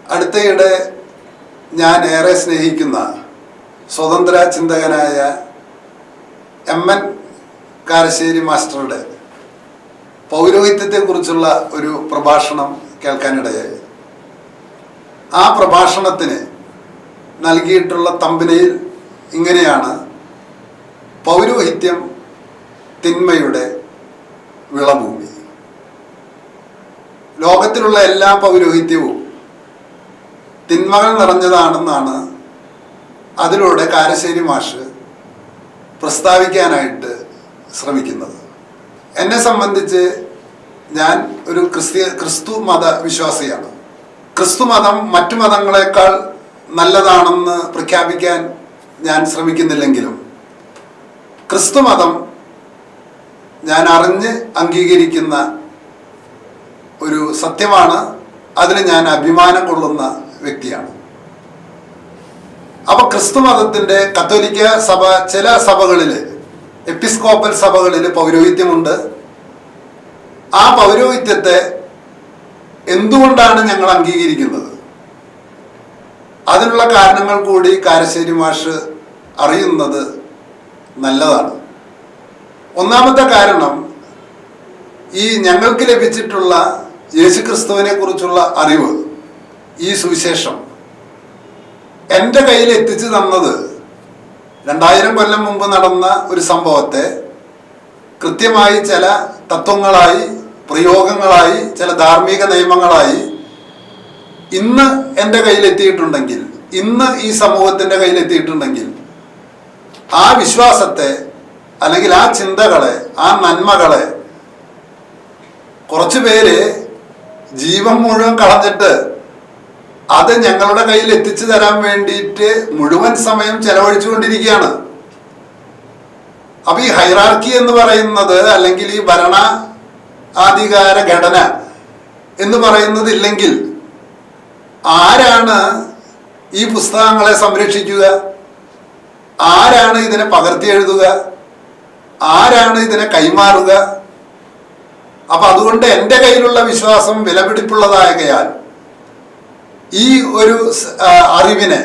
അടുത്തയിടെ ഞാൻ ഏറെ സ്നേഹിക്കുന്ന സ്വതന്ത്ര ചിന്തകനായ എം.എൻ. കാരശ്ശേരി മാസ്റ്ററുടെ പൗരോഹിത്യത്തെക്കുറിച്ചുള്ള ഒരു പ്രഭാഷണം കേൾക്കാനിടയായി. ആ പ്രഭാഷണത്തിന് നൽകിയിട്ടുള്ള തമ്പനയിൽ ഇങ്ങനെയാണ്: പൗരോഹിത്യം തിന്മയുടെ വിളഭൂമി. ലോകത്തിലുള്ള എല്ലാ പൗരോഹിത്യവും തിന്മകൾ നിറഞ്ഞതാണെന്നാണ് അതിലൂടെ കാരശ്ശേരി മാഷ് പ്രസ്താവിക്കാനായിട്ട് ശ്രമിക്കുന്നത്. എന്നെ സംബന്ധിച്ച് ഞാൻ ഒരു ക്രിസ്തു മത വിശ്വാസിയാണ്. ക്രിസ്തു മതം മറ്റു മതങ്ങളെക്കാൾ നല്ലതാണെന്ന് പ്രഖ്യാപിക്കാൻ ഞാൻ ശ്രമിക്കുന്നില്ലെങ്കിലും ക്രിസ്തു മതം ഞാൻ അറിഞ്ഞ് അംഗീകരിക്കുന്ന ഒരു സത്യമാണ്. അതിൽ ഞാൻ അഭിമാനം കൊള്ളുന്ന വ്യക്തിയാണ്. അപ്പോൾ ക്രിസ്തു മതത്തിൻ്റെ കത്തോലിക്ക സഭ ചില സഭകളിൽ, എപ്പിസ്കോപ്പൽ സഭകളിൽ പൗരോഹിത്യമുണ്ട്. ആ പൗരോഹിത്യത്തെ എന്തുകൊണ്ടാണ് ഞങ്ങൾ അംഗീകരിക്കുന്നത്? അതിനുള്ള കാരണങ്ങൾ കൂടി കാരശ്ശേരി മാഷ് അറിയുന്നത് നല്ലതാണ്. ഒന്നാമത്തെ കാരണം, ഈ ഞങ്ങൾക്ക് ലഭിച്ചിട്ടുള്ള യേശുക്രിസ്തുവിനെ കുറിച്ചുള്ള അറിവ്, ഈ സുവിശേഷം എൻ്റെ കയ്യിൽ എത്തിച്ചു തന്നത് 2000 കൊല്ലം മുമ്പ് നടന്ന ഒരു സംഭവത്തെ കൃത്യമായി ചില തത്വങ്ങളായി, പ്രയോഗങ്ങളായി, ചില ധാർമ്മിക നിയമങ്ങളായി ഇന്ന് എൻ്റെ കയ്യിലെത്തിയിട്ടുണ്ടെങ്കിൽ, ഇന്ന് ഈ സമൂഹത്തിൻ്റെ കയ്യിലെത്തിയിട്ടുണ്ടെങ്കിൽ, ആ വിശ്വാസത്തെ അല്ലെങ്കിൽ ആ ചിന്തകളെ, ആ നന്മകളെ കുറച്ചു പേര് ജീവൻ മുഴുവൻ കളഞ്ഞിട്ട് അത് ഞങ്ങളുടെ കയ്യിൽ എത്തിച്ചു തരാൻ വേണ്ടിയിട്ട് മുഴുവൻ സമയം ചെലവഴിച്ചുകൊണ്ടിരിക്കുകയാണ്. അപ്പൊ ഈ ഹൈറാർക്കി എന്ന് പറയുന്നത്, അല്ലെങ്കിൽ ഈ ഭരണാധികാര ഘടന എന്ന് പറയുന്നത് ഇല്ലെങ്കിൽ ആരാണ് ഈ പുസ്തകങ്ങളെ സംരക്ഷിക്കുക? ആരാണ് ഇതിനെ പകർത്തി എഴുതുക? ആരാണ് ഇതിനെ കൈമാറുക? അപ്പൊ അതുകൊണ്ട് എൻ്റെ കയ്യിലുള്ള വിശ്വാസം വിലപിടിപ്പുള്ളതായകയാൽ ഈ ഒരു അറിവിനെ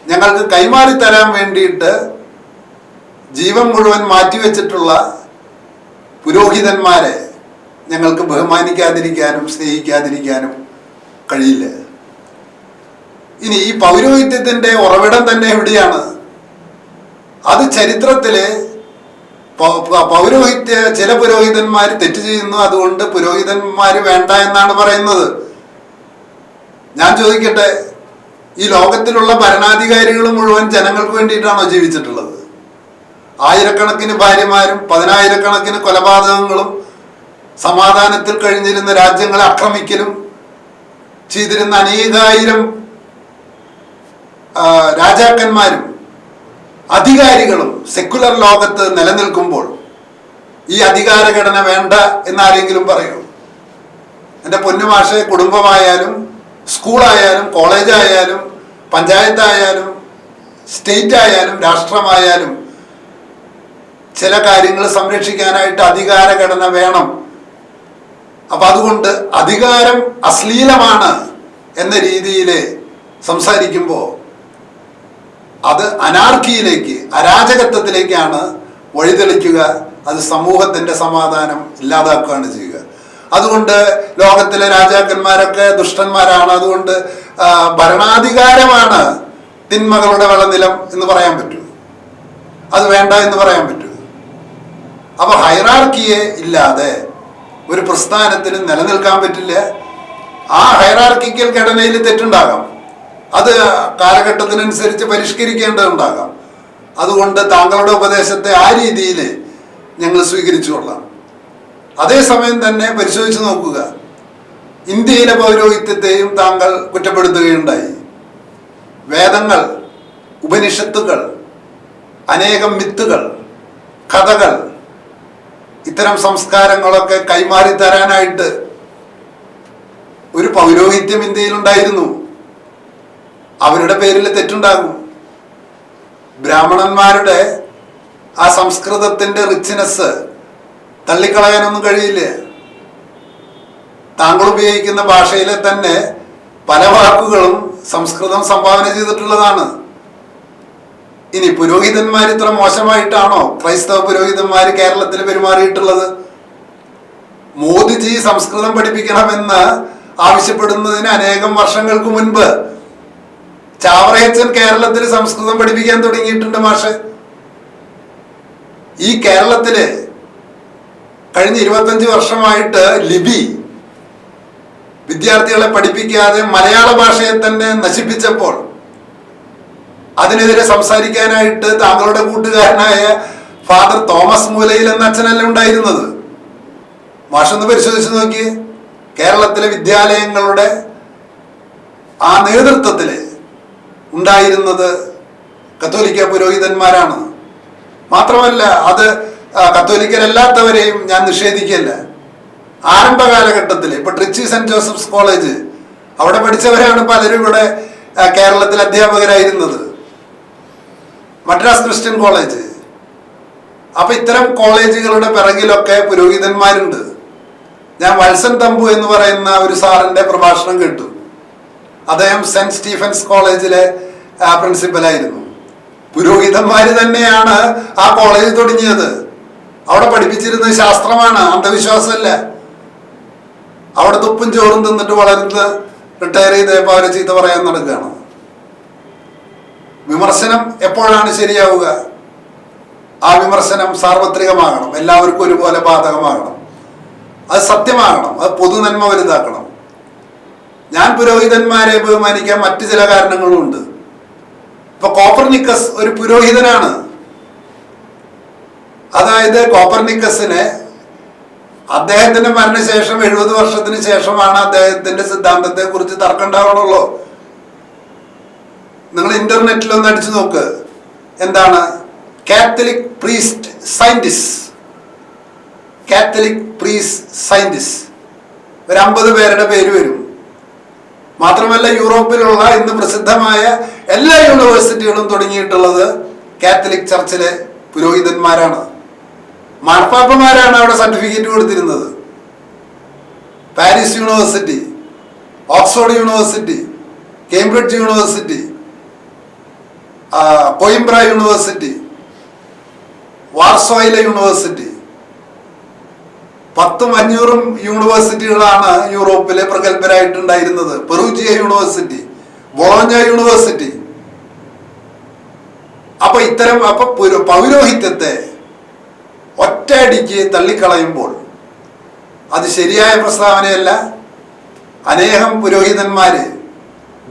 ഞങ്ങൾക്ക് കൈമാറി തരാൻ വേണ്ടിയിട്ട് ജീവൻ മുഴുവൻ മാറ്റിവെച്ചിട്ടുള്ള പുരോഹിതന്മാരെ ഞങ്ങൾക്ക് ബഹുമാനിക്കാതിരിക്കാനും സ്നേഹിക്കാതിരിക്കാനും കഴിയില്ല. ഇനി ഈ പൗരോഹിത്യത്തിൻ്റെ ഉറവിടം തന്നെ എവിടെയാണ്? അത് ചരിത്രത്തിലെ ചില പുരോഹിതന്മാർ തെറ്റ് ചെയ്യുന്നു, അതുകൊണ്ട് പുരോഹിതന്മാർ വേണ്ട എന്നാണ് പറയുന്നത്. ഞാൻ ചോദിക്കട്ടെ, ഈ ലോകത്തിലുള്ള ഭരണാധികാരികൾ മുഴുവൻ ജനങ്ങൾക്ക് വേണ്ടിയിട്ടാണോ ജീവിച്ചിട്ടുള്ളത്? ആയിരക്കണക്കിന് ഭാര്യമാരും 10,000-കണക്കിന് കൊലപാതകങ്ങളും സമാധാനത്തിൽ കഴിഞ്ഞിരുന്ന രാജ്യങ്ങളെ ആക്രമിക്കലും ചെയ്തിരുന്ന അനേകായിരം രാജാക്കന്മാരും അധികാരികളും സെക്കുലർ ലോകത്ത് നിലനിൽക്കുമ്പോൾ ഈ അധികാരഘടന വേണ്ട എന്നാരെങ്കിലും പറയൂ? എൻ്റെ പൊന്നുമാഷെ, കുടുംബമായാലും സ്കൂളായാലും കോളേജായാലും പഞ്ചായത്തായാലും സ്റ്റേറ്റ് ആയാലും രാഷ്ട്രമായാലും ചില കാര്യങ്ങൾ സംരക്ഷിക്കാനായിട്ട് അധികാരഘടന വേണം. അപ്പൊ അതുകൊണ്ട് അധികാരം അശ്ലീലമാണ് എന്ന രീതിയിൽ സംസാരിക്കുമ്പോൾ അത് അനാർക്കിയിലേക്ക്, അരാജകത്വത്തിലേക്കാണ് വഴിതെളിക്കുക. അത് സമൂഹത്തിൻ്റെ സമാധാനം ഇല്ലാതാക്കുകയാണ് ചെയ്യുക. അതുകൊണ്ട് ലോകത്തിലെ രാജാക്കന്മാരൊക്കെ ദുഷ്ടന്മാരാണ്, അതുകൊണ്ട് ഭരണാധികാരമാണ് തിന്മകളുടെ വിളനിലം എന്ന് പറയാൻ പറ്റൂ? അത് വേണ്ട എന്ന് പറയാൻ പറ്റൂ? അപ്പൊ ഹൈറാർക്കിയെ ഇല്ലാതെ ഒരു പ്രസ്ഥാനത്തിന് നിലനിൽക്കാൻ പറ്റില്ല. ആ ഹൈറാർക്കിക്കൽ ഘടനയിൽ തെറ്റുണ്ടാകാം, അത് കാലഘട്ടത്തിനനുസരിച്ച് പരിഷ്കരിക്കേണ്ടതുണ്ടാകാം. അതുകൊണ്ട് താങ്കളുടെ ഉപദേശത്തെ ആ രീതിയിൽ ഞങ്ങൾ സ്വീകരിച്ചു കൊള്ളാം. അതേസമയം തന്നെ പരിശോധിച്ച് നോക്കുക, ഇന്ത്യയിലെ പൗരോഹിത്യത്തെയും താങ്കൾ കുറ്റപ്പെടുത്തുകയുണ്ടായി. വേദങ്ങൾ, ഉപനിഷത്തുകൾ, അനേകം മിത്തുകൾ, കഥകൾ, ഇത്തരം സംസ്കാരങ്ങളൊക്കെ കൈമാറി തരാനായിട്ട് ഒരു പൗരോഹിത്യം ഇന്ത്യയിലുണ്ടായിരുന്നു. അവരുടെ പേരിൽ തെറ്റുണ്ടാകും. ബ്രാഹ്മണന്മാരുടെ ആ സംസ്കൃതത്തിൻ്റെ റിച്ച്നെസ് തള്ളിക്കളയാനൊന്നും കഴിയില്ല. താങ്കൾ ഉപയോഗിക്കുന്ന ഭാഷയിലെ തന്നെ പല സംസ്കൃതം സംഭാവന ചെയ്തിട്ടുള്ളതാണ്. ഇനി പുരോഹിതന്മാർ ഇത്ര മോശമായിട്ടാണോ ക്രൈസ്തവ പുരോഹിതന്മാർ കേരളത്തിൽ പെരുമാറിയിട്ടുള്ളത്? മോദിജി സംസ്കൃതം പഠിപ്പിക്കണമെന്ന് ആവശ്യപ്പെടുന്നതിന് അനേകം വർഷങ്ങൾക്ക് മുൻപ് ചാവറയച്ചൻ കേരളത്തിൽ സംസ്കൃതം പഠിപ്പിക്കാൻ തുടങ്ങിയിട്ടുണ്ട്. മാഷ്, ഈ കേരളത്തില് കഴിഞ്ഞ 25 വർഷമായിട്ട് ലിപി വിദ്യാർത്ഥികളെ പഠിപ്പിക്കാതെ മലയാള ഭാഷയെ തന്നെ നശിപ്പിച്ചപ്പോൾ അതിനെതിരെ സംസാരിക്കാനായിട്ട് താങ്കളുടെ കൂട്ടുകാരനായ ഫാദർ തോമസ് മൂലയിൽ എന്ന അച്ഛനല്ല ഉണ്ടായിരുന്നത്. മാഷൊന്ന് പരിശോധിച്ച് നോക്കി. കേരളത്തിലെ വിദ്യാലയങ്ങളുടെ ആ നേതൃത്വത്തില് ഉണ്ടായിരുന്നത് കത്തോലിക്ക പുരോഹിതന്മാരാണ്. മാത്രമല്ല, അത് കത്തോലിക്കരല്ലാത്തവരെയും ഞാൻ നിഷേധിക്കില്ല. ആരംഭ കാലഘട്ടത്തിൽ ഇപ്പൊ ട്രിച്ചി സെന്റ് ജോസഫ്സ് കോളേജ്, അവിടെ പഠിച്ചവരാണ് പലരും ഇവിടെ കേരളത്തിൽ അധ്യാപകരായിരുന്നത്. മദ്രാസ് ക്രിസ്ത്യൻ കോളേജ്, അപ്പൊ ഇത്തരം കോളേജുകളുടെ പിറകിലൊക്കെ പുരോഹിതന്മാരുണ്ട്. ഞാൻ വത്സൻ തമ്പു എന്ന് പറയുന്ന ഒരു സാറിന്റെ പ്രഭാഷണം കേട്ടു. അദ്ദേഹം സെന്റ് സ്റ്റീഫൻസ് കോളേജിലെ പ്രിൻസിപ്പലായിരുന്നു. പുരോഹിതന്മാര് തന്നെയാണ് ആ കോളേജ് തുടങ്ങിയത്. അവിടെ പഠിപ്പിച്ചിരുന്നത് ശാസ്ത്രമാണ്, അന്ധവിശ്വാസമല്ല. അവിടെ തുപ്പും ചോറും തിന്നിട്ട് വളർന്ന് റിട്ടയർ ചെയ്തപ്പോൾ അവരെ ചീത്ത പറയാൻ നടക്കുകയാണ്. വിമർശനം എപ്പോഴാണ് ശരിയാവുക? ആ വിമർശനം സാർവത്രികമാകണം, എല്ലാവർക്കും ഒരുപോലെ ബാധകമാകണം, അത് സത്യമാകണം, അത് പൊതുനന്മ വലുതാക്കണം. ഞാൻ പുരോഹിതന്മാരെ ബഹുമാനിക്കാൻ മറ്റു ചില കാരണങ്ങളും ഉണ്ട്. ഇപ്പൊ കോപ്പർനിക്കസ് ഒരു പുരോഹിതനാണ്. അതായത് കോപ്പർനിക്കസിന് അദ്ദേഹത്തിന്റെ മരണശേഷം 70 വർഷത്തിന് ശേഷമാണ് അദ്ദേഹത്തിന്റെ സിദ്ധാന്തത്തെ കുറിച്ച് തർക്കം ഉണ്ടാവുള്ളൂ. നിങ്ങൾ ഇന്റർനെറ്റിൽ ഒന്ന് അടിച്ചു നോക്ക്. എന്താണ് Catholic priest scientist? Catholic priest scientist ഒരു 50 പേരുടെ പേര് വരും. മാത്രമല്ല, യൂറോപ്പിലുള്ള ഇന്ന് പ്രസിദ്ധമായ എല്ലാ യൂണിവേഴ്സിറ്റികളും തുടങ്ങിയിട്ടുള്ളത് കാത്തലിക് ചർച്ചിലെ പുരോഹിതന്മാരാണ്. മാർപ്പാപ്പമാരാണ് അവിടെ സർട്ടിഫിക്കറ്റ് കൊടുത്തിരുന്നത്. Paris university, Oxford university, Cambridge university, Coimbra university, വാർസോയിലെ യൂണിവേഴ്സിറ്റി, 10-500 യൂണിവേഴ്സിറ്റികളാണ് യൂറോപ്പിലെ പ്രഗത്ഭരായിട്ടുണ്ടായിരുന്നത്. Perugia university, Bologna university. അപ്പൊ പൗരോഹിത്യത്തെ ഒറ്റയടിക്ക് തള്ളിക്കളയുമ്പോൾ അത് ശരിയായ പ്രസ്താവനയല്ല. അനേകം പുരോഹിതന്മാര്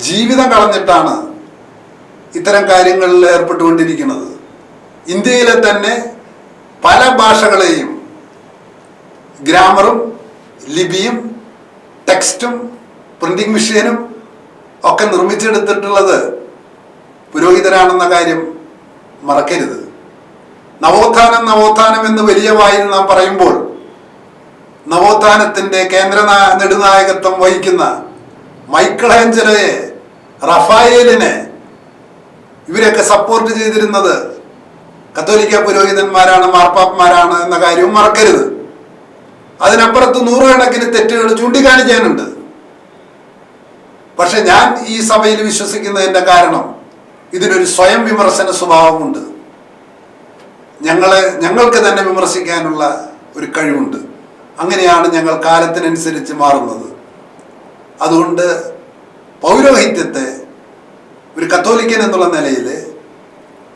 ജീവിതം കളഞ്ഞിട്ടാണ് ഇത്തരം കാര്യങ്ങളിൽ ഏർപ്പെട്ടുകൊണ്ടിരിക്കുന്നത്. ഇന്ത്യയിലെ തന്നെ പല ഭാഷകളെയും ഗ്രാമറും ലിപിയും ടെക്സ്റ്റും പ്രിന്റിംഗ് മെഷീനും ഒക്കെ നിർമ്മിച്ചെടുത്തിട്ടുള്ളത് പുരോഹിതരാണെന്ന കാര്യം മറക്കരുത്. നവോത്ഥാനം നവോത്ഥാനം എന്ന് വലിയ വായിൽ നാം പറയുമ്പോൾ നവോത്ഥാനത്തിന്റെ കേന്ദ്ര നെടുനായകത്വം വഹിക്കുന്ന മൈക്കിൾ ആഞ്ചലോയെ, റഫായേലിനെ ഇവരെയൊക്കെ സപ്പോർട്ട് ചെയ്തിരുന്നത് കത്തോലിക്ക പുരോഹിതന്മാരാണ്, മാർപ്പാപ്പന്മാരാണ് എന്ന കാര്യവും മറക്കരുത്. അതിനപ്പുറത്ത് 100 കണക്കിന് തെറ്റുകൾ ചൂണ്ടിക്കാണിക്കാനുണ്ട്. പക്ഷെ ഞാൻ ഈ സഭയിൽ വിശ്വസിക്കുന്നതിന്റെ കാരണം ഇതിനൊരു സ്വയം വിമർശന സ്വഭാവമുണ്ട്. ഞങ്ങൾക്ക് തന്നെ വിമർശിക്കാനുള്ള ഒരു കഴിവുണ്ട്. അങ്ങനെയാണ് ഞങ്ങൾ കാലത്തിനനുസരിച്ച് മാറുന്നത്. അതുകൊണ്ട് പൗരോഹിത്യത്തെ ഒരു കത്തോലിക്കൻ എന്നുള്ള നിലയിൽ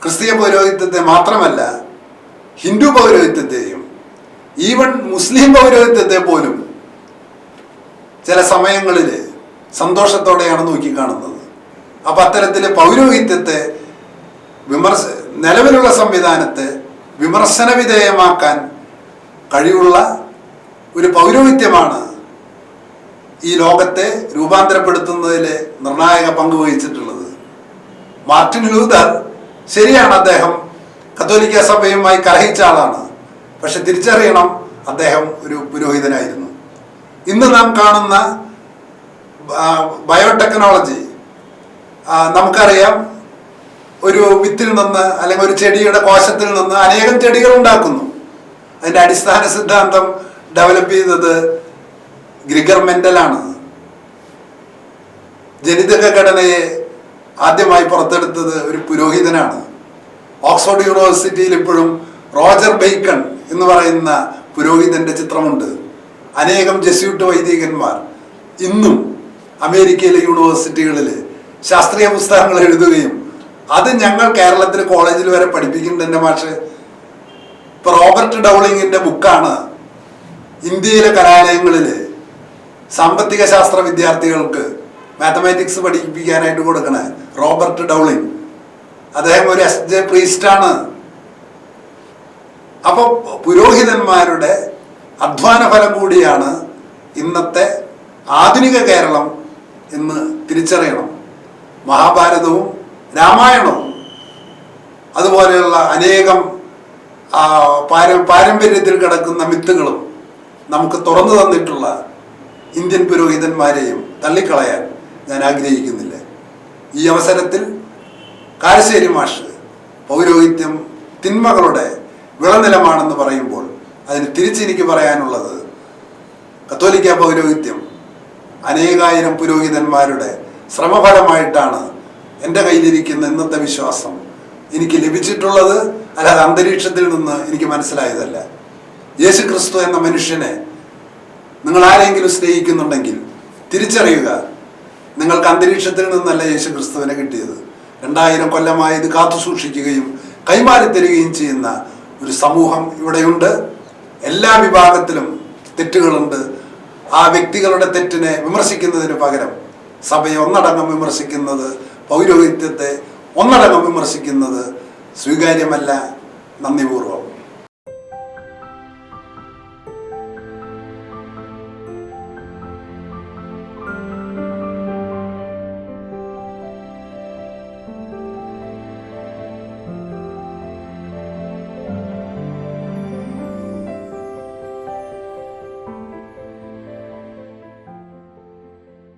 ക്രിസ്തീയ പൗരോഹിത്യത്തെ മാത്രമല്ല, ഹിന്ദു പൗരോഹിത്യത്തെയും ഈവൻ മുസ്ലിം പൗരോഹിത്യത്തെ പോലും ചില സമയങ്ങളിൽ സന്തോഷത്തോടെയാണ് നോക്കിക്കാണുന്നത്. അപ്പൊ അത്തരത്തില് പൗരോഹിത്യത്തെ നിലവിലുള്ള സംവിധാനത്തെ വിമർശന വിധേയമാക്കാൻ കഴിവുള്ള ഒരു പൗരോഹിത്യമാണ് ഈ ലോകത്തെ രൂപാന്തരപ്പെടുത്തുന്നതിൽ നിർണായക പങ്ക് വഹിച്ചിട്ടുള്ളത്. മാർട്ടിൻ ലൂതർ, ശരിയാണ്, അദ്ദേഹം കത്തോലിക്ക സഭയുമായി കലഹിച്ച ആളാണ്. പക്ഷെ തിരിച്ചറിയണം, അദ്ദേഹം ഒരു പുരോഹിതനായിരുന്നു. ഇന്ന് നാം കാണുന്ന ബയോടെക്നോളജി, നമുക്കറിയാം, ഒരു വിത്തിൽ നിന്ന് അല്ലെങ്കിൽ ഒരു ചെടിയുടെ കോശത്തിൽ നിന്ന് അനേകം ചെടികൾ ഉണ്ടാക്കുന്നു. അതിന്റെ അടിസ്ഥാന സിദ്ധാന്തം ഡെവലപ്പ് ചെയ്തത് ഗ്രിഗർ മെന്റലാണ്. ജനിതക ഘടനയെ ആദ്യമായി പുറത്തെടുത്തത് ഒരു പുരോഹിതനാണ്. ഓക്സ്ഫോർഡ് യൂണിവേഴ്സിറ്റിയിൽ ഇപ്പോഴും റോജർ ബേക്കൺ എന്ന് പറയുന്ന പുരോഹിതന്റെ ചിത്രമുണ്ട്. അനേകം ജെസ്യൂട്ട് വൈദികന്മാർ ഇന്നും അമേരിക്കയിലെ യൂണിവേഴ്സിറ്റികളിൽ ശാസ്ത്രീയ പുസ്തകങ്ങൾ എഴുതുകയും അത് ഞങ്ങൾ കേരളത്തിൽ കോളേജിൽ വരെ പഠിപ്പിക്കുന്നുണ്ട്. എൻ്റെ മാഷ് ഇപ്പൊ റോബർട്ട് ഡൗളിങ്ങിന്റെ ബുക്കാണ് ഇന്ത്യയിലെ കലാലയങ്ങളിൽ സാമ്പത്തിക ശാസ്ത്ര വിദ്യാർത്ഥികൾക്ക് മാത്തമാറ്റിക്സ് പഠിപ്പിക്കാനായിട്ട് കൊടുക്കണേ. റോബർട്ട് ഡൗളിങ്, അദ്ദേഹം ഒരു SJ പ്രീസ്റ്റാണ്. അപ്പൊ പുരോഹിതന്മാരുടെ അധ്വാന ഫലം കൂടിയാണ് ഇന്നത്തെ ആധുനിക കേരളം എന്ന് തിരിച്ചറിയണം. മഹാഭാരതവും രാമായണവും അതുപോലെയുള്ള അനേകം പാരമ്പര്യത്തിൽ കിടക്കുന്ന മിത്തുകളും നമുക്ക് തുറന്നു തന്നിട്ടുള്ള ഇന്ത്യൻ പുരോഹിതന്മാരെയും തള്ളിക്കളയാൻ ഞാൻ ആഗ്രഹിക്കുന്നില്ല. ഈ അവസരത്തിൽ കാരശ്ശേരി മാഷ് പൗരോഹിത്യം തിന്മകളുടെ വിളനിലമാണെന്ന് പറയുമ്പോൾ അതിന് തിരിച്ചെനിക്ക് പറയാനുള്ളത്, കത്തോലിക്ക പൗരോഹിത്യം അനേകായിരം പുരോഹിതന്മാരുടെ ശ്രമഫലമായിട്ടാണ് എൻ്റെ കയ്യിലിരിക്കുന്ന ഇന്നത്തെ വിശ്വാസം എനിക്ക് ലഭിച്ചിട്ടുള്ളത്. അല്ലാതെ അന്തരീക്ഷത്തിൽ നിന്ന് എനിക്ക് മനസ്സിലായതല്ല. യേശു ക്രിസ്തു എന്ന മനുഷ്യനെ നിങ്ങൾ ആരെങ്കിലും സ്നേഹിക്കുന്നുണ്ടെങ്കിൽ തിരിച്ചറിയുക, നിങ്ങൾക്ക് അന്തരീക്ഷത്തിൽ നിന്നല്ല യേശു ക്രിസ്തുവിനെ കിട്ടിയത്. 2000 കൊല്ലമായി ഇത് കാത്തു സൂക്ഷിക്കുകയും കൈമാറി തരികയും ചെയ്യുന്ന ഒരു സമൂഹം ഇവിടെയുണ്ട്. എല്ലാ വിഭാഗത്തിലും തെറ്റുകളുണ്ട്. ആ വ്യക്തികളുടെ തെറ്റിനെ വിമർശിക്കുന്നതിന് പകരം സഭയെ ഒന്നടങ്കം വിമർശിക്കുന്നത്, പൗരോഹിത്യത്തെ ഒന്നടങ്കം വിമർശിക്കുന്നത് സ്വീകാര്യമല്ല. നന്ദിപൂർവ്വം.